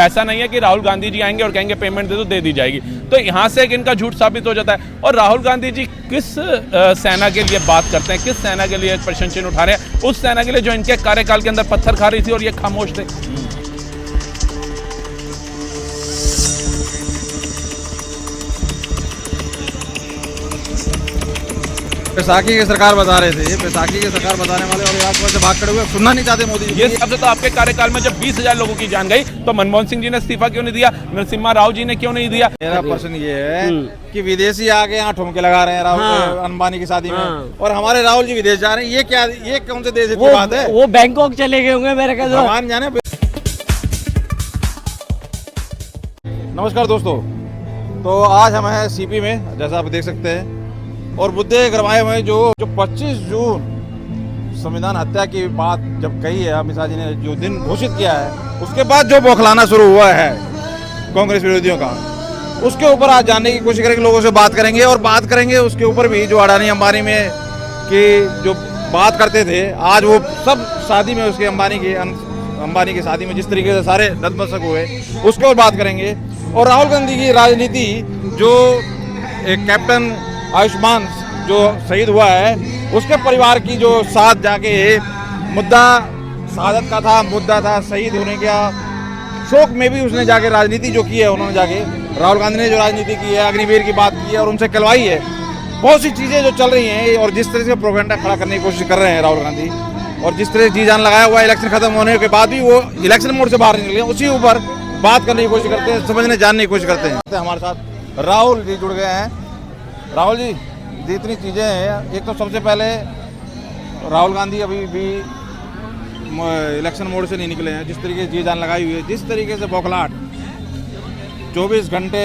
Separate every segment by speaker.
Speaker 1: ऐसा नहीं है कि राहुल गांधी जी आएंगे और कहेंगे पेमेंट दे दो, दे दी जाएगी। तो यहाँ से एक इनका झूठ साबित हो जाता है। और राहुल गांधी जी किस सेना के लिए बात करते हैं, किस सेना के लिए प्रश्न चिन्ह उठा रहे हैं? उस सेना के लिए जो इनके कार्यकाल के अंदर पत्थर खा रही थी और ये खामोश थे।
Speaker 2: बैसाखी की सरकार बता रहे थे, ये बैसाखी की सरकार बताने वाले और यहाँ से भाग खड़े हुए, सुनना नहीं चाहते मोदी जी।
Speaker 1: ये सबसे तो आपके कार्यकाल में जब 20,000 लोगों की जान गई तो मनमोहन सिंह जी ने इस्तीफा क्यों नहीं दिया, नरसिम्हा राव जी ने क्यों नहीं दिया?
Speaker 2: मेरा प्रश्न ये है कि विदेशी आके यहाँ ठुमके लगा रहे हैं राहुल अंबानी की शादी में, और हमारे राहुल जी विदेश जा रहे हैं। ये क्या, ये कौन से देश की बात है?
Speaker 3: वो बैंकॉक चले गए होंगे मेरे ख्याल से।
Speaker 2: भगवान जाने। नमस्कार दोस्तों, तो आज हम हैं सीपी में, जैसा आप देख सकते हैं, और बुद्धे गरमाए हुए जो 25 जून संविधान हत्या की बात जब कही है अमित शाह जी ने, जो दिन घोषित किया है, उसके बाद जो बौखलाना शुरू हुआ है कांग्रेस विरोधियों का, उसके ऊपर आज जानने की कोशिश करेंगे, लोगों से बात करेंगे और बात करेंगे उसके ऊपर भी जो अडानी अंबानी में की जो बात करते थे, आज वो सब शादी में उसके अंबानी की शादी में जिस तरीके से सारे नतमस्तक हुए, उसके ऊपर बात करेंगे। और राहुल गांधी की राजनीति, जो एक कैप्टन आयुष्मान जो शहीद हुआ है, उसके परिवार की जो साथ जाके मुद्दा शहादत का था, मुद्दा था शहीद होने का, शोक में भी उसने जाके राजनीति जो की है, उन्होंने जाके राहुल गांधी ने जो राजनीति की है, अग्निवीर की बात की है और उनसे कहलवाई है। बहुत सी चीज़ें जो चल रही हैं और जिस तरह से प्रोपेगेंडा खड़ा करने की कोशिश कर रहे हैं राहुल गांधी, और जिस तरह जी जान लगाया हुआ इलेक्शन खत्म होने के बाद भी वो इलेक्शन मोड से बाहर नहीं निकले, उसी ऊपर बात करने की कोशिश करते हैं, समझने जानने की कोशिश करते हैं। हमारे साथ राहुल जी जुड़ गए हैं। राहुल जी, जितनी चीज़ें हैं, एक तो सबसे पहले राहुल गांधी अभी भी इलेक्शन मोड से नहीं निकले हैं, जिस तरीके से जी जान लगाई हुई है, जिस तरीके से बौखलाहट 24 घंटे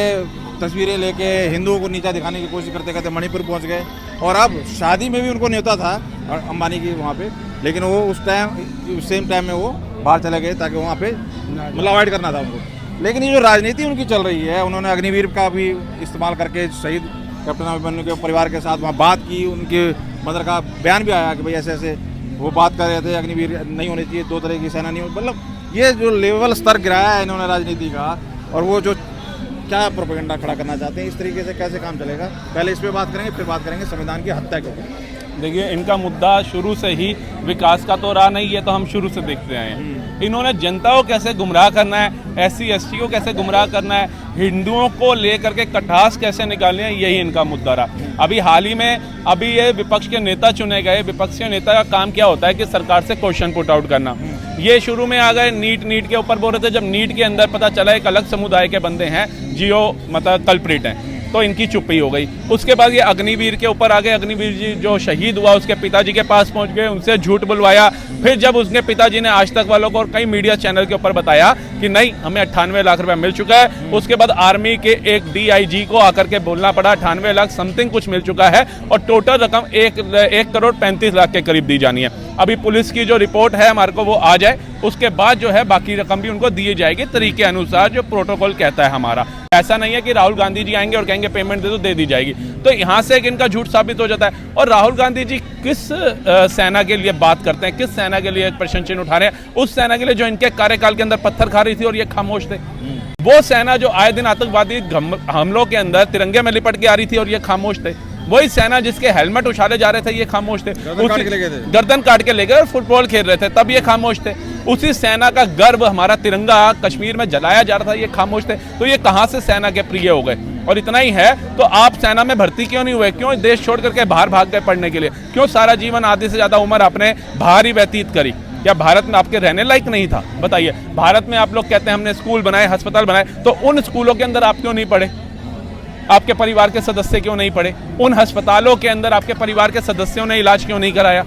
Speaker 2: तस्वीरें लेके हिंदुओं को नीचा दिखाने की कोशिश करते करते मणिपुर पहुंच गए, और अब शादी में भी उनको न्योता था अंबानी की वहाँ पे, लेकिन वो उस टाइम सेम टाइम में वो बाहर चले गए ताकि वहाँ पे मतलब अवॉइड करना था उनको। लेकिन ये जो राजनीति उनकी चल रही है, उन्होंने अग्निवीर का भी इस्तेमाल करके शहीद कैप्टन अभिमन्यु के परिवार के साथ वहाँ बात की, उनके मदर का बयान भी आया कि भाई ऐसे ऐसे वो बात कर रहे थे, अग्निवीर नहीं होनी चाहिए, 2 तरह की सेना नहीं हो, मतलब ये जो लेवल स्तर गिराया है इन्होंने राजनीति का, और वो जो क्या प्रोपेगेंडा खड़ा करना चाहते हैं, इस तरीके से कैसे काम चलेगा, पहले इस पर बात करेंगे, फिर बात करेंगे संविधान की हत्या के ऊपर।
Speaker 1: देखिए, इनका मुद्दा शुरू से ही विकास का तो रहा नहीं, ये तो हम शुरू से देखते आए हैं। इन्होंने जनता को कैसे गुमराह करना है, SC ST को कैसे गुमराह करना है, हिंदुओं को लेकर के कटास कैसे निकालने है, यही इनका मुद्दा रहा। अभी हाल ही में अभी ये विपक्ष के नेता चुने गए, विपक्ष के नेता का काम क्या होता है कि सरकार से क्वेश्चन पुट आउट करना। ये शुरू में आ गए नीट के ऊपर बोल रहे थे, जब नीट के अंदर पता चला एक अलग समुदाय के बंदे हैं, जियो मतलब कल्प्रिट हैं, तो इनकी चुप्पी हो गई। उसके बाद ये अग्निवीर के ऊपर आ गए, अग्निवीर जी जो शहीद हुआ उसके पिताजी के पास पहुंच गए, उनसे झूठ बुलवाया। फिर जब उसके पिताजी ने आज तक वालों को और कई मीडिया चैनल के ऊपर बताया कि नहीं हमें 98 लाख रुपए मिल चुका है, उसके बाद आर्मी के एक DIG को आकर के बोलना पड़ा 98 लाख समथिंग कुछ मिल चुका है, और टोटल रकम 1 करोड़ 35 लाख के करीब दी जानी है। अभी पुलिस की जो रिपोर्ट है हमारे को वो आ जाए, उसके बाद जो है बाकी रकम भी उनको दी जाएगी तरीके अनुसार, जो प्रोटोकॉल कहता है हमारा। ऐसा नहीं है कि राहुल गांधी जी आएंगे और कहेंगे पेमेंट दे दो, दे दी जाएगी। तो यहाँ से एक इनका झूठ साबित हो जाता है। और राहुल गांधी जी किस सेना के लिए बात करते हैं, किस सेना के लिए प्रश्न चिन्ह उठा रहे हैं? उस सेना के लिए जो इनके कार्यकाल के अंदर पत्थर खा रही थी और ये खामोश थे। वो सेना जो आए दिन आतंकवादी हमलों के अंदर तिरंगे में लिपट के आ रही थी और ये खामोश थे। वही सेना जिसके हेलमेट उछाले जा रहे थे, ये खामोश थे। गर्दन काट के ले गए और फुटबॉल खेल रहे थे, तब ये खामोश थे। उसी सेना का गर्व हमारा तिरंगा कश्मीर में जलाया जा रहा था, ये खामोश थे। तो ये कहां से सेना के प्रिय हो गए? और इतना ही है तो आप सेना में भर्ती क्यों नहीं हुए? क्यों देश छोड़ करके बाहर भाग गए पढ़ने के लिए? क्यों सारा जीवन आधे से ज्यादा उम्र आपने बाहर ही व्यतीत करी? क्या भारत में आपके रहने लायक नहीं था? बताइए। भारत में आप लोग कहते हैं हमने स्कूल बनाए, अस्पताल बनाए, तो उन स्कूलों के अंदर आप क्यों नहीं पढ़े? आपके परिवार के सदस्य क्यों नहीं पढ़े? उन अस्पतालों के अंदर आपके परिवार के सदस्यों ने इलाज क्यों नहीं कराया?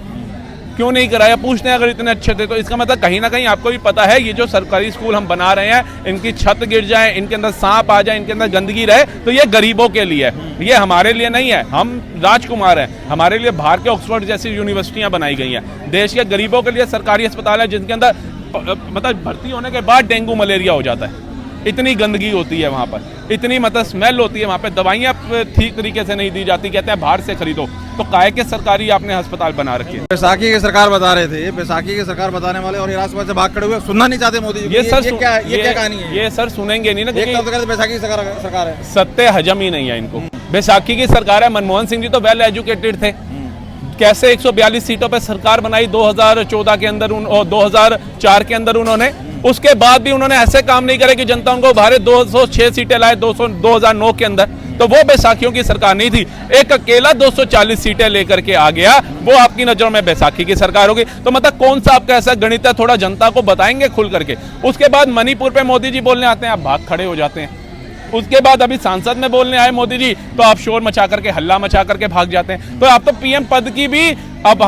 Speaker 1: क्यों नहीं कराया? पूछते हैं अगर इतने अच्छे थे तो। इसका मतलब कहीं ना कहीं आपको भी पता है, ये जो सरकारी स्कूल हम बना रहे हैं, इनकी छत गिर जाए, इनके अंदर सांप आ जाए, इनके अंदर गंदगी रहे, तो ये गरीबों के लिए है, ये हमारे लिए नहीं है। हम राजकुमार हैं, हमारे लिए बाहर के ऑक्सफोर्ड जैसी यूनिवर्सिटियां बनाई गई हैं। देश के गरीबों के लिए सरकारी अस्पताल है जिनके अंदर मतलब भर्ती होने के बाद डेंगू मलेरिया हो जाता है। इतनी गंदगी होती है वहाँ पर, इतनी मतलब स्मेल होती है वहाँ पे, दवाइयाँ ठीक तरीके से नहीं दी जाती, कहते हैं बाहर से खरीदो। तो काय के सरकारी आपने अस्पताल बना रखे हैं?
Speaker 2: बैसाखी की सरकार बता रहे थे, ये बैसाखी की सरकार बताने वाले और ये राष्ट्रपति से भाग खड़े हुए, सुनना नहीं चाहते मोदी जी।
Speaker 1: ये सर
Speaker 2: क्या कहानी है?
Speaker 1: ये सर सुनेंगे नहीं ना,
Speaker 2: एक तरफ से कहते बैसाखी की सरकार है।
Speaker 1: सत्य हजम ही नहीं है इनको। बैसाखी की सरकार है। मनमोहन सिंह जी तो वेल एजुकेटेड थे, कैसे 142 सीटों पे सरकार बनाई 2014 के अंदर, 2004 के अंदर उन्होंने। उसके बाद भी उन्होंने ऐसे काम नहीं करे कि जनता उनको उभारे। 206 सीटें लाए 2009 के अंदर, तो वो बैसाखियों की सरकार नहीं थी। एक अकेला 240 सीटें लेकर के आ गया, वो आपकी नजरों में बैसाखी की सरकार होगी। तो मतलब कौन सा आपका ऐसा गणित है, थोड़ा जनता को बताएंगे खुल करके। उसके बाद मणिपुर पे मोदी जी बोलने आते हैं, आप भाग खड़े हो जाते हैं। उसके बाद अभी सांसद में बोलने आए मोदी जी, तो आप शोर मचा करके, हल्ला मचा करके भाग जाते हैं। तो आप तो पीएम पद की भी अब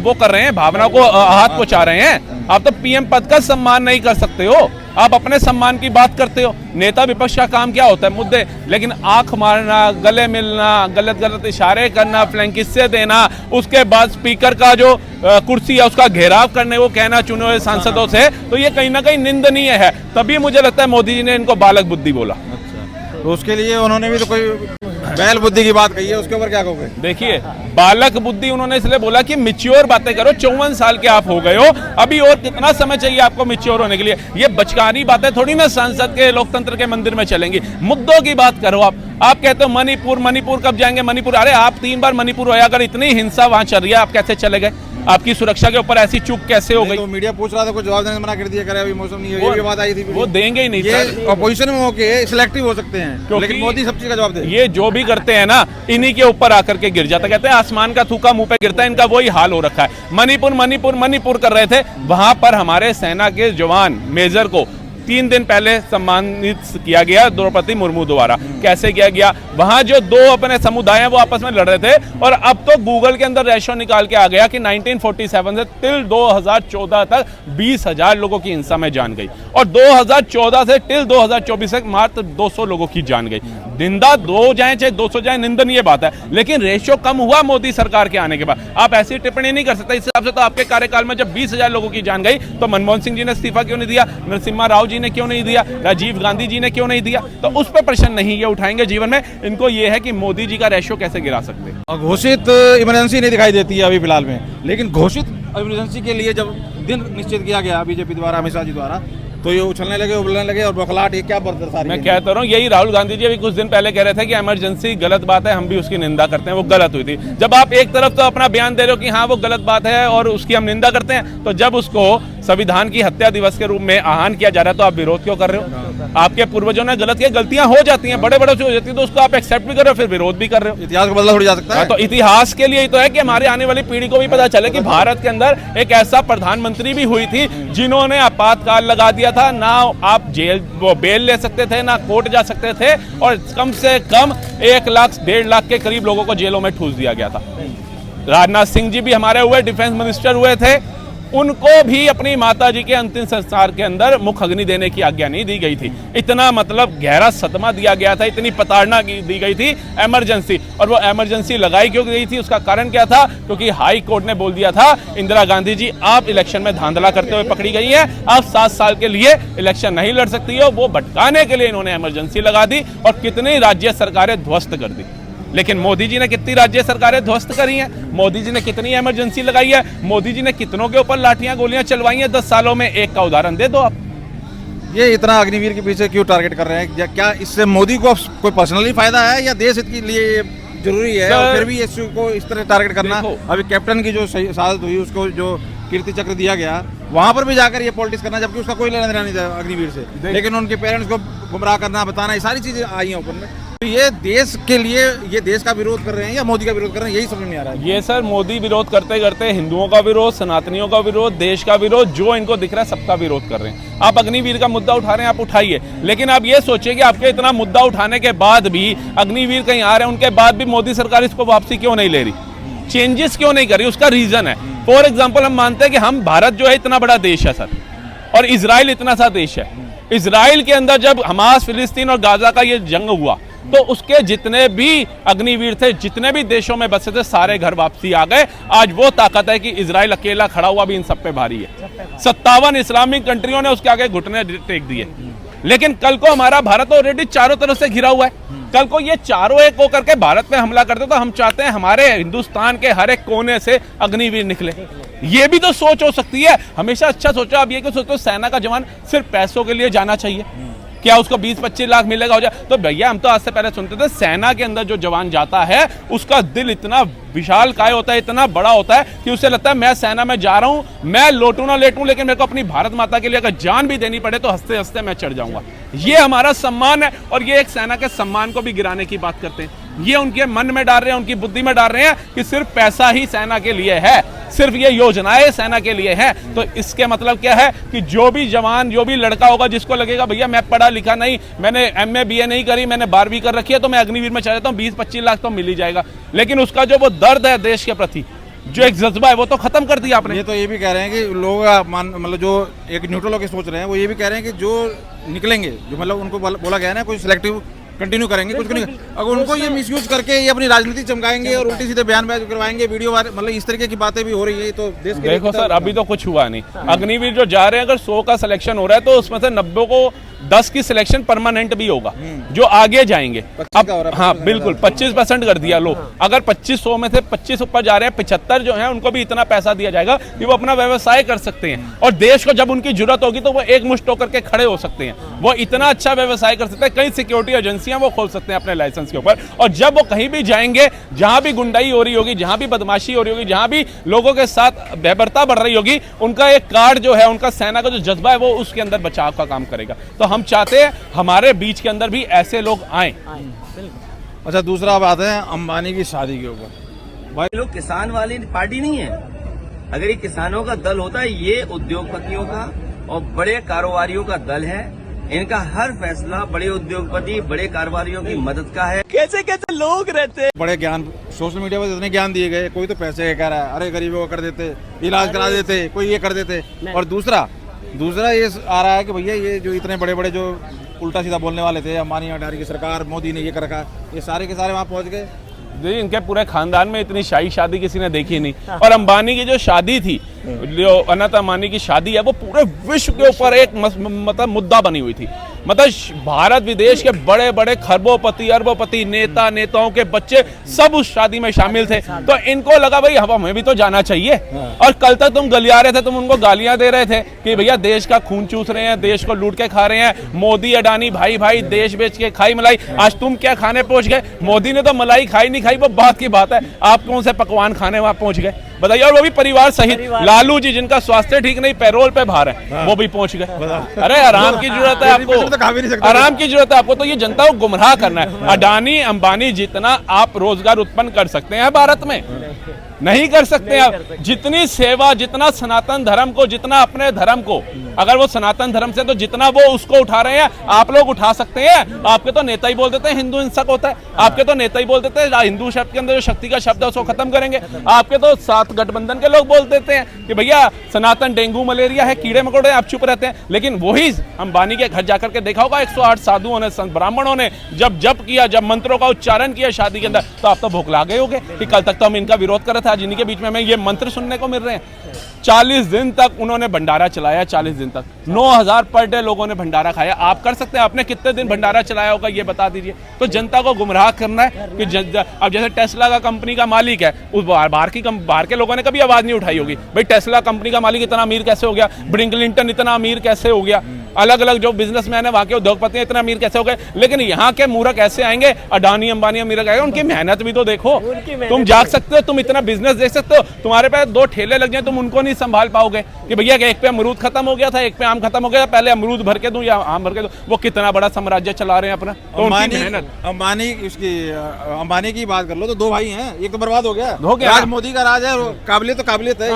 Speaker 1: वो कर रहे हैं, भावना को हाथ पहुंचा रहे हैं। आप तो पीएम पद का सम्मान नहीं कर सकते हो, आप अपने सम्मान की बात करते हो। नेता विपक्ष का काम क्या होता है? मुद्दे, लेकिन आंख मारना, गले मिलना, गलत गलत इशारे करना, फ्लैंक किस्से देना, उसके बाद स्पीकर का जो कुर्सी है उसका घेराव करने को कहना चुने हुए सांसदों से, तो ये कहीं ना कहीं निंदनीय है। तभी मुझे लगता है मोदी जी ने इनको बालक बुद्धि बोला।
Speaker 2: तो उसके लिए उन्होंने भी तो कोई बैल बुद्धि की बात कही है, उसके ऊपर क्या कहोगे?
Speaker 1: देखिए, बालक बुद्धि उन्होंने इसलिए बोला कि मिच्योर बातें करो। 54 साल के आप हो गए हो, अभी और कितना समय चाहिए आपको मिच्योर होने के लिए? ये बचकानी बातें थोड़ी ना संसद के, लोकतंत्र के मंदिर में चलेंगी। मुद्दों की बात करो। आप कहते हो मणिपुर कब जाएंगे? मणिपुर, अरे आप 3 बार मणिपुर होया, अगर इतनी हिंसा वहां चल रही है, आप कैसे चले गए? आपकी सुरक्षा के ऊपर ऐसी चूक कैसे हो गई?
Speaker 2: तो मीडिया पूछ रहा था, कुछ जवाब देने से मना कर दिया, करे अभी मौसम नहीं है, ये भी बात आई थी।
Speaker 1: वो देंगे ही नहीं।
Speaker 2: ये अपोजिशन में होके सिलेक्टिव हो सकते हैं, लेकिन मोदी सब चीज का जवाब दे।
Speaker 1: ये जो भी करते हैं ना, इन्हीं के ऊपर आकर के गिर जाता। कहते हैं आसमान का थूका मुंह पे गिरता है, इनका वही हाल हो रखा है। मणिपुर कर रहे थे, वहां पर हमारे सेना के जवान मेजर को 3 दिन पहले सम्मानित किया गया द्रौपदी मुर्मू द्वारा। कैसे किया गया? वहां जो 2 अपने समुदाय हैं वो आपस में लड़ रहे थे, और अब तो गूगल के अंदर रेशो निकाल के आ गया कि 1947 से टिल 2014 तक 20,000 लोगों की हिंसा में जान गई, और 2014 से टिल 2024 तक मात्र 200 लोगों की जान गई। निंदा 2 जाए चाहे 200 जाए, निंदनीय बात है, लेकिन रेशो कम हुआ मोदी सरकार के आने के बाद। आप ऐसी टिप्पणी नहीं कर सकते। इस हिसाब से तो आपके कार्यकाल में जब 20,000 लोगों की जान गई, तो मनमोहन सिंह जी ने इस्तीफा क्यों नहीं दिया? नरसिम्हा राव जी ने क्यों नहीं दिया? राजीव गांधी जी ने क्यों नहीं दिया? तो उस पर प्रश्न नहीं ये उठाएंगे जीवन में। इनको ये है कि मोदी जी का रेशो कैसे गिरा सकते हैं।
Speaker 2: घोषित इमरजेंसी नहीं दिखाई देती है अभी फिलहाल में, लेकिन घोषित इमरजेंसी के लिए जब दिन निश्चित किया गया बीजेपी द्वारा, अमित शाह जी द्वारा, तो ये उछलने लगे, उबलने लगे, और बौखलाहट ये क्या बर्दाश्त आ रही है?
Speaker 1: मैं कहता रहा हूँ, यही राहुल गांधी जी अभी कुछ दिन पहले कह रहे थे कि इमरजेंसी गलत बात है, हम भी उसकी निंदा करते हैं, वो गलत हुई थी। जब आप एक तरफ तो अपना बयान दे रहे हो कि हाँ वो गलत बात है और उसकी हम निंदा करते हैं, तो जब उसको संविधान की हत्या दिवस के रूप में आह्वान किया जा रहा है, तो आप विरोध क्यों कर रहे हो? आपके पूर्वजों ने गलत किया, गलतियां हो जाती हैं, बड़े बड़ों से हो जाती है, तो उसको आप एक्सेप्ट भी कर रहे हो, फिर विरोध भी कर रहे हो।
Speaker 2: इतिहास को बदला थोड़ी जा सकता है।
Speaker 1: तो इतिहास के लिए ही तो है कि हमारे आने वाली पीढ़ी को भी पता चले कि भारत के अंदर एक ऐसा प्रधानमंत्री भी हुई थी जिन्होंने आपातकाल लगा दिया था। ना आप बेल ले सकते थे, ना कोर्ट जा सकते थे, और कम से कम 1 लाख 1.5 लाख के करीब लोगों को जेलों में ठूस दिया गया था। राजनाथ सिंह जी भी हमारे हुए डिफेंस मिनिस्टर हुए थे, उनको भी अपनी माता जी के अंतिम संस्कार के अंदर मुख अग्नि देने की आज्ञा नहीं दी गई थी। इतना मतलब गहरा सदमा दिया गया था, इतनी प्रताड़ना दी गई थी इमरजेंसी। और वो इमरजेंसी लगाई क्यों गई थी, उसका कारण क्या था? क्योंकि हाई कोर्ट ने बोल दिया था, इंदिरा गांधी जी आप इलेक्शन में धांधला करते हुए पकड़ी गई है, आप 7 साल के लिए इलेक्शन नहीं लड़ सकती हो। वो भटकाने के लिए इन्होंने इमरजेंसी लगा दी, और कितनी राज्य सरकारें ध्वस्त कर दी। लेकिन मोदी जी ने कितनी राज्य सरकारें ध्वस्त करी हैं? मोदी जी ने कितनी इमरजेंसी लगाई है? मोदी जी ने कितनों के ऊपर लाठियां गोलियां चलवाई हैं 10 सालों में? एक का उदाहरण दे दो आप।
Speaker 2: ये इतना अग्निवीर के पीछे क्यों टारगेट कर रहे हैं? क्या इससे मोदी को कोई पर्सनली फायदा है, या देश हित के लिए जरूरी है? और फिर भी इसको इस तरह टारगेट करना। अभी कैप्टन की जो शहादत हुई, उसको जो कीर्ति चक्र दिया गया, वहां पर भी जाकर ये पॉलिटिक्स करना, जबकि उसका कोई लेना देना नहीं था अग्निवीर से, लेकिन उनके पेरेंट्स को गुमराह करना, बताना, ये सारी चीजें आई हैं ऊपर में। तो ये देश के लिए, ये देश का विरोध कर रहे हैं या मोदी का विरोध कर रहे हैं, यही समझ नहीं आ रहा है।
Speaker 1: ये सर मोदी विरोध करते करते हिंदुओं का विरोध, सनातनियों का विरोध, देश का विरोध, जो इनको दिख रहा है सबका विरोध कर रहे हैं। आप अग्निवीर का मुद्दा उठा रहे हैं, आप उठाइए, लेकिन आप ये सोचिए कि आपके इतना मुद्दा उठाने के बाद भी अग्निवीर कहीं आ रहे हैं, उनके बाद भी मोदी सरकार इसको वापसी क्यों नहीं ले रही, चेंजेस क्यों नहीं कर रही? उसका रीजन है। फॉर एग्जाम्पल, हम मानते हैं कि हम भारत जो है इतना बड़ा देश है सर, और इजराइल इतना सा देश है। इजराइल के अंदर जब हमास, फिलिस्तीन और गाजा का ये जंग हुआ, तो उसके जितने भी अग्निवीर थे, जितने भी देशों में बसे थे, सारे घर वापसी आ गए। आज वो ताकत है कि इजराइल अकेला खड़ा हुआ भी इन सब पे भारी है। 57 इस्लामिक कंट्रियों ने उसके आगे घुटने टेक दिए। लेकिन कल को हमारा भारत ऑलरेडी चारों तरफ से घिरा हुआ है। कल को ये चारों एक होकर के भारत पे हमला करते तो हम चाहते हैं हमारे हिंदुस्तान के हर एक कोने से अग्निवीर निकले। ये भी तो सोच हो सकती है, हमेशा अच्छा सोचो। अब ये कि सोचो सेना का जवान सिर्फ पैसों के लिए जाना चाहिए, क्या उसको 20-25 लाख मिलेगा हो जाए? तो भैया हम तो आज से पहले सुनते थे सेना के अंदर जो जवान जाता है उसका दिल इतना विशाल काय होता है, इतना बड़ा होता है कि उसे लगता है मैं सेना में जा रहा हूं, मैं लोटू ना लेटूं, लेकिन मेरे को अपनी भारत माता के लिए अगर जान भी देनी पड़े तो हंसते हंसते मैं चढ़ जाऊंगा। ये हमारा सम्मान है और ये एक सेना के सम्मान को भी गिराने की बात करते हैं। ये उनके मन में डाल रहे हैं, उनकी बुद्धि में डाल रहे हैं कि सिर्फ पैसा ही सेना के लिए है, सिर्फ ये योजनाएं सेना के लिए है। तो इसके मतलब क्या है कि जो भी जवान, जो भी लड़का होगा जिसको लगेगा भैया मैं पढ़ा लिखा नहीं, मैंने MA BA नहीं करी, मैंने 12वीं कर रखी है, तो मैं अग्निवीर में चला जाता हूँ, 20-25 लाख तो मिल ही जाएगा। लेकिन उसका जो वो दर्द है देश के प्रति, जो एक जज्बा है, वो तो खत्म कर दिया आपने।
Speaker 2: ये तो ये भी कह रहे हैं कि लोग मतलब जो एक न्यूट्रल होकर सोच रहे हैं वो ये भी कह रहे हैं कि जो निकलेंगे, जो मतलब उनको बोला गया ना, कोई सिलेक्टिव कंटिन्यू करेंगे, कुछ नहीं, अगर उनको ये मिसयूज करके ये अपनी राजनीति चमकाएंगे और उल्टी सीधे बयान करवाएंगे, वीडियो मतलब इस तरीके की बातें भी हो रही है। तो देश के
Speaker 1: देखो सर, अभी तो कुछ हुआ नहीं। अग्निवीर जो जा रहे हैं, अगर 100 का सिलेक्शन हो रहा है तो उसमें से 90 को 10 की सिलेक्शन परमानेंट भी होगा, जो आगे जाएंगे। अब हाँ बिल्कुल 25% कर दिया लो, अगर 2500 में से 25 ऊपर जा रहे हैं, 75 जो है उनको भी इतना पैसा दिया जाएगा कि वो अपना व्यवसाय कर सकते हैं और देश को जब उनकी जरूरत होगी तो वो एक मुश्त होकर के खड़े हो सकते हैं। वो इतना अच्छा व्यवसाय कर सकते हैं, कई सिक्योरिटी एजेंसियां वो खोल सकते हैं अपने लाइसेंस के ऊपर। और जब वो कहीं भी जाएंगे, जहां भी गुंडाई हो रही होगी, जहां भी बदमाशी हो रही होगी, जहां भी लोगों के साथ बेबरता बढ़ रही होगी, उनका एक कार्ड जो है, उनका सेना का जो जज्बा है वो उसके अंदर बचाव का काम करेगा। तो हम चाहते हैं हमारे बीच के अंदर भी ऐसे लोग आए।
Speaker 2: अच्छा, दूसरा बात है अंबानी की शादी के ऊपर।
Speaker 4: भाई लोग किसान वाली पार्टी नहीं है। अगर ये किसानों का दल होता है, ये उद्योगपतियों का और बड़े कारोबारियों का दल है। इनका हर फैसला बड़े उद्योगपति, बड़े कारोबारियों की मदद का है।
Speaker 3: कैसे कैसे लोग रहते हैं।
Speaker 2: बड़े ज्ञान सोशल मीडिया पर इतने ज्ञान दिए गए, कोई तो पैसे कह रहा है, अरे गरीबों को कर देते, इलाज करा देते, कोई ये कर देते। और दूसरा ये आ रहा है कि भैया ये जो इतने बड़े बड़े जो उल्टा सीधा बोलने वाले थे, अंबानी अडानी की सरकार, मोदी ने ये कर रखा, ये सारे के सारे वहाँ पहुँच गए।
Speaker 1: इनके पूरे खानदान में इतनी शाही शादी किसी ने देखी नहीं। और अंबानी की जो शादी थी, जो अनंत अंबानी की शादी है, वो पूरे विश्व के ऊपर एक मतलब मुद्दा बनी हुई थी। मतलब भारत विदेश के बड़े बड़े खरबोपति, अरबोपति, नेताओं के बच्चे सब उस शादी में शामिल थे। तो इनको लगा भाई हमें भी तो जाना चाहिए। और कल तक तुम गलिया रहे थे, तुम उनको गालियां दे रहे थे कि भैया देश का खून चूस रहे हैं, देश को लूट के खा रहे हैं, मोदी अडानी भाई भाई देश बेच के खाई मलाई। आज तुम क्या खाने पहुंच गए? मोदी ने तो मलाई खाई नहीं खाई वो बात की बात है, आप कौन से पकवान खाने वहां पहुंच गए बताइए? और वो भी परिवार सहित। लालू जी जिनका स्वास्थ्य ठीक नहीं, पैरोल पे बाहर है, वो भी पहुंच गए। अरे आराम की जरूरत है आपको, आराम की जरूरत है आपको। तो ये जनता को गुमराह करना है। अडानी अंबानी जितना आप रोजगार उत्पन्न कर सकते हैं भारत में, नहीं कर सकते आप। जितनी सेवा, जितना सनातन धर्म को, जितना अपने धर्म को, अगर वो सनातन धर्म से तो जितना वो उसको उठा रहे हैं, आप लोग उठा सकते हैं। आपके तो नेता ही बोल देते हैं हिंदू हिंसक होता है, आपके तो नेता ही बोल देते हैं हिंदू शब्द के अंदर जो शक्ति का शब्द है उसको खत्म करेंगे। आपके तो साथ गठबंधन के लोग बोल देते हैं कि भैया सनातन डेंगू मलेरिया है, कीड़े मकोड़े, आप चुप रहते हैं। लेकिन वही अंबानी के घर जाकर के देखा होगा 108 साधुओं ने, संत ब्राह्मणों ने जब जप किया, जब मंत्रों का उच्चारण किया शादी के अंदर, तो आप तो भोखला गए होगे कि कल तक तो हम इनका विरोध कर रहे थे, आज इन्हीं के बीच में हमें ये मंत्र सुनने को मिल रहे हैं। 40 दिन तक उन्होंने भंडारा चलाया, 40 दिन तक 9000 पर डे लोगों ने भंडारा खाया। आप कर सकते हैं? आपने कितने दिन भंडारा चलाया होगा ये बता दीजिए। तो जनता को गुमराह करना है कि अब जैसे टेस्ला का कंपनी का मालिक है, उस बाहर के लोगों ने कभी आवाज नहीं उठाई होगी भाई टेस्ला कंपनी का मालिक इतना अमीर कैसे हो गया, ब्रिंकलिंटन इतना अमीर कैसे हो गया, अलग अलग जो बिजनेसमैन है वहां के उद्योगपति इतना अमीर कैसे हो गए। लेकिन यहाँ के मूर्ख ऐसे आएंगे, अडानी अंबानी अमीर आएंगे, उनकी मेहनत भी तो देखो। तुम जाग सकते हो, तुम इतना बिजनेस देख सकते हो, तुम्हारे पास 2 ठेले लग जाए, तुम उनको नहीं संभाल पाओगे कि भैया एक पे अमरूद खत्म हो गया था, एक पे आम खत्म हो गया, पहले अमरूद भर के दूं या आम भर के दूं। वो कितना बड़ा साम्राज्य चला रहे हैं अपना। तो
Speaker 2: अंबानी की बात कर लो तो 2 भाई हैं, एक तो बर्बाद हो गया,
Speaker 1: राज
Speaker 2: मोदी का राज है, काबिलियत है।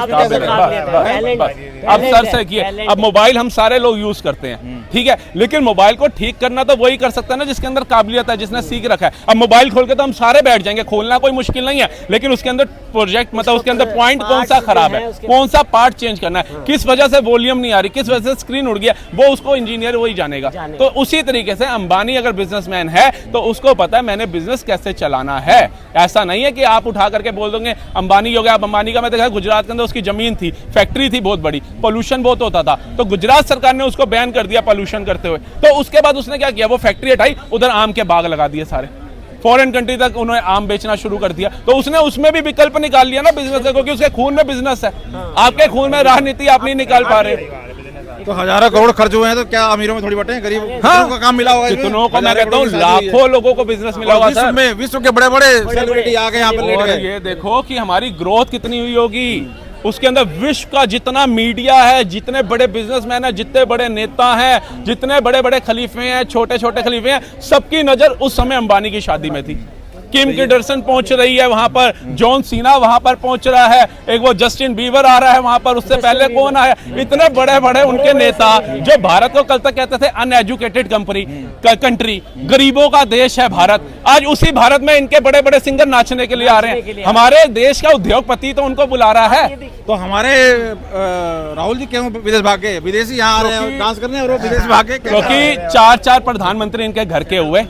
Speaker 1: अब सर से किए, अब मोबाइल हम सारे लोग यूज करते हैं, ठीक है, लेकिन मोबाइल को ठीक करना तो वही कर सकता है ना जिसके अंदर काबिलियत है, जिसने सीख रखा है। अब मोबाइल खोल के तो हम सारे बैठ जाएंगे, खोलना कोई मुश्किल नहीं है, लेकिन उसके अंदर प्रोजेक्ट मतलब उसके अंदर पॉइंट कौन सा खराब है, कौन सा पार्ट चेंज करना है, किस वजह से वॉल्यूम नहीं आ रही, किस वजह से स्क्रीन उड़ गया, वो उसको इंजीनियर वही जानेगा। तो उसी तरीके से अंबानी अगर बिजनेसमैन है तो उसको पता है मैंने बिजनेस कैसे चलाना है। ऐसा नहीं है कि आप उठा करके बोल दोगे अंबानी हो गया। अब अंबानी का मैं देखा गुजरात के अंदर उसकी जमीन थी, फैक्ट्री थी बहुत बड़ी, पोल्यूशन बहुत होता था, तो गुजरात सरकार ने उसको बैन कर दिया पोल्यूशन करते हुए। तो उसके बाद उसने क्या किया, वो फैक्ट्री हटाई, उधर आम के बाग लगा दिए सारे। फॉरेन कंट्री तक उन्होंने आम बेचना शुरू कर दिया। तो उसने उसमें भी विकल्प निकाल लिया ना बिजनेस का, क्योंकि उसके खून में बिजनेस है। आपके खून में राजनीति आप नहीं निकाल पा रहे।
Speaker 2: तो हजारों करोड़ खर्च हुए हैं, तो क्या अमीरों में थोड़ी बटे हैं, गरीब
Speaker 1: हाँ,
Speaker 2: का काम मिला होगा इसमें?
Speaker 1: कितनों को मैं
Speaker 2: हजारों
Speaker 1: कहता हूँ
Speaker 2: करोड़ की शादी है।
Speaker 1: लाखों लोगों को बिजनेस मिला होगा सर।
Speaker 2: विश्व के बड़े बड़े सेलिब्रिटी आके यहाँ पे लेट
Speaker 1: और
Speaker 2: गए।
Speaker 1: ये देखो कि हमारी ग्रोथ कितनी हुई होगी। उसके अंदर विश्व का जितना मीडिया है, जितने बड़े बिजनेसमैन हैं, जितने बड़े नेता हैं, जितने बड़े बड़े खलीफे हैं, छोटे छोटे खलीफे हैं, सबकी नजर उस समय अंबानी की शादी में थी। किम किर्डसन पहुंच रही है वहां पर, जॉन सीना वहां पर पहुंच रहा है, एक वो जस्टिन बीवर आ रहा है वहां पर, उससे पहले कौन आया? इतने बड़े बड़े उनके नेता जो भारत को कल तक कहते थे अनएजुकेटेड कंट्री, गरीबों का देश है भारत, आज उसी भारत में इनके बड़े बड़े सिंगर नाचने के लिए आ रहे हैं। हमारे देश का उद्योगपति तो उनको बुला रहा है।
Speaker 2: तो हमारे राहुल जी क्यों विदेश भाग गए? विदेशी यहाँ आ रहे हैं डांस करने और वो विदेश भाग गए
Speaker 1: क्योंकि चार प्रधानमंत्री इनके घर के हुए,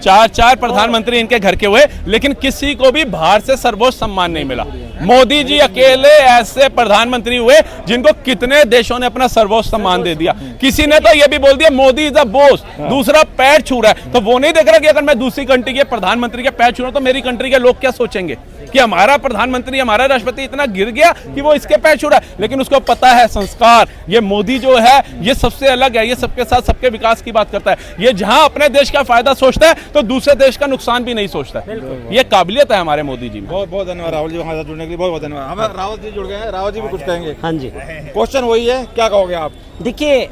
Speaker 1: चार प्रधानमंत्री इनके घर के हुए, लेकिन किसी को भी बाहर से सर्वोच्च सम्मान नहीं मिला। मोदी जी अकेले ऐसे प्रधानमंत्री हुए जिनको कितने देशों ने अपना सर्वोच्च सम्मान दे दिया। किसी ने तो ये भी बोल दिया मोदी इज अ बॉस, दूसरा पैर छू रहा है। तो वो नहीं देख रहा कि अगर मैं दूसरी कंट्री के प्रधानमंत्री के पैर छू रहा हूं तो मेरी कंट्री के लोग क्या सोचेंगे कि हमारा प्रधानमंत्री, हमारा राष्ट्रपति इतना गिर गया कि वो इसके पैर छू रहा है। लेकिन उसको पता है संस्कार, ये मोदी जो है ये सबसे अलग है, ये सबके साथ सबके विकास की बात करता है। ये जहां अपने देश का फायदा सोचता है तो दूसरे देश का नुकसान भी नहीं सोचता है। ये काबिलियत है हमारे मोदी जी में।
Speaker 2: बहुत बहुत धन्यवाद राहुल जी हमारे साथ जुड़ने के लिए, बहुत बहुत धन्यवाद। हमें रावत जी जुड़ गए हैं, रावत जी भी कुछ कहेंगे।
Speaker 5: हाँ जी,
Speaker 2: क्वेश्चन वही है, क्या कहोगे आप?
Speaker 5: देखिए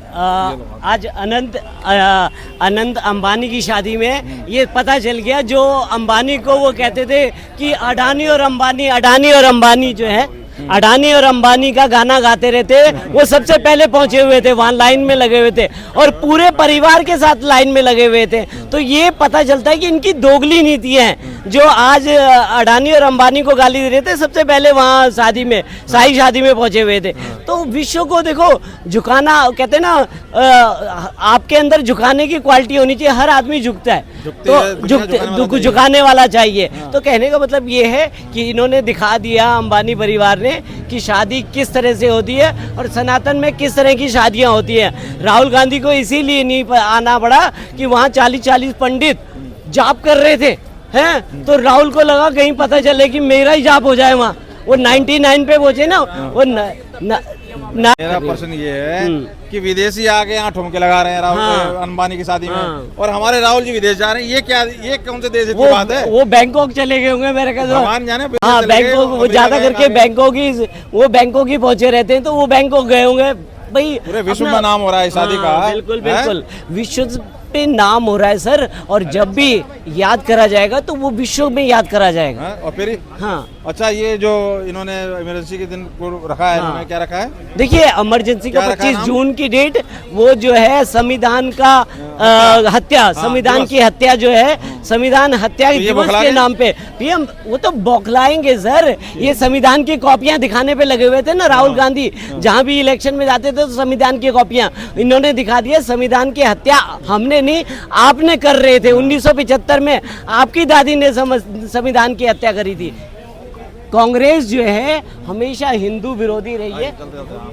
Speaker 5: आज अनंत अंबानी की शादी में ये पता चल गया, जो अंबानी को वो कहते थे कि अडानी और अंबानी जो है, अडानी और अंबानी का गाना गाते रहते, वो सबसे पहले पहुंचे हुए थे, वहां लाइन में लगे हुए थे और पूरे परिवार के साथ लाइन में लगे हुए थे। तो ये पता चलता है कि इनकी दोगली नीति है। जो आज अडानी और अंबानी को गाली दे रहे थे, सबसे पहले वहां शादी में, शाही शादी में पहुंचे हुए थे। तो विश्व को देखो झुकाना, कहते हैं ना आपके अंदर झुकाने की क्वालिटी होनी चाहिए। हर आदमी झुकता है, तो झुकाने वाला चाहिए। तो कहने का मतलब ये है कि इन्होंने दिखा दिया अंबानी परिवार ने कि शादी किस तरह से होती है और सनातन में किस तरह की शादियां होती हैं। राहुल गांधी को इसीलिए नहीं आना पड़ा कि वहां 40-40 पंडित जाप कर रहे थे, हैं? तो राहुल को लगा कहीं पता चले कि मेरा ही जाप हो जाए वहां। वो 99 पे पहुंचे ना, वो
Speaker 2: मेरा प्रश्न ये है कि विदेशी आके यहाँ ठुमके लगा रहे हैं राहुल अंबानी की शादी में, और हमारे राहुल जी विदेश जा रहे हैं। ये क्या, ये कौन से देश की बात है?
Speaker 5: वो बैंकॉक चले गए होंगे मेरे ख्याल से।
Speaker 2: भगवान जाने।
Speaker 5: हाँ, बैंकॉक, वो ज्यादा करके बैंकॉक ही पहुंचे रहते हैं, तो वो बैंकॉक गए होंगे भाई।
Speaker 2: पूरे विश्व में नाम हो रहा है शादी का।
Speaker 5: बिल्कुल बिल्कुल, विश्व पे नाम हो रहा है सर, और जब भी याद करा जाएगा तो वो विश्व में याद करा जाएगा।
Speaker 2: और फिर
Speaker 5: हाँ,
Speaker 2: अच्छा, ये जो इन्होंने इमरजेंसी के दिन को रखा है, इन्होंने क्या रखा है?
Speaker 5: देखिए इमरजेंसी का 25 जून की डेट, वो जो है संविधान का हत्या, संविधान की हत्या जो है, संविधान हत्या दिवस के नाम पे पीएम वो तो बौखलाएंगे सर। ये संविधान की कॉपियां दिखाने पे लगे हुए थे ना राहुल गांधी, जहां भी इलेक्शन में जाते थे तो संविधान की कॉपियां इन्होंने दिखा दिया। संविधान की हत्या हमने नहीं, आपने कर रहे थे। 1975 में आपकी दादी ने संविधान की हत्या करी थी। कांग्रेस जो है हमेशा हिंदू विरोधी रही है।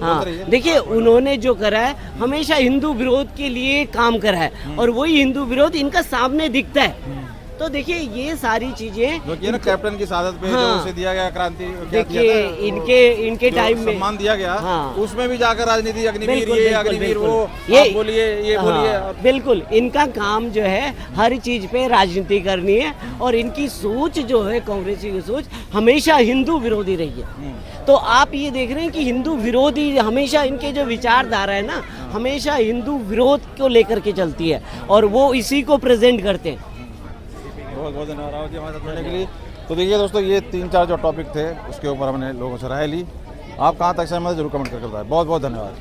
Speaker 5: हाँ, देखिए उन्होंने जो करा है हमेशा हिंदू विरोध के लिए काम करा है, और वही हिंदू विरोध इनका सामने दिखता है। तो देखिए ये सारी चीजें
Speaker 2: जो कि ना कैप्टन की शहादत पे जो उसे दिया गया क्रांति,
Speaker 5: देखिए इनके टाइम में
Speaker 2: सम्मान दिया गया,
Speaker 5: हाँ,
Speaker 2: उसमें भी जाकर राजनीति, अग्निवीर ये अग्निवीर वो,
Speaker 5: ये
Speaker 2: बोलिए ये बोलिए।
Speaker 5: बिल्कुल, इनका काम जो है हर चीज पे राजनीति करनी है, और इनकी सोच जो है, कांग्रेस की सोच हमेशा हिंदू विरोधी रही है। तो आप ये देख रहे हैं कि हिंदू विरोधी हमेशा, इनके जो विचारधारा है ना, हमेशा हिंदू विरोध को लेकर के चलती है, और वो इसी को प्रेजेंट करते हैं।
Speaker 2: बहुत बहुत धन्यवाद राहुल जी हमारे साथ जुड़ने के लिए। तो देखिए दोस्तों, ये 3-4 जो टॉपिक थे उसके ऊपर हमने लोगों से राय ली। आप कहाँ तक सहमत है जरूर कमेंट करके बताएं। बहुत बहुत धन्यवाद।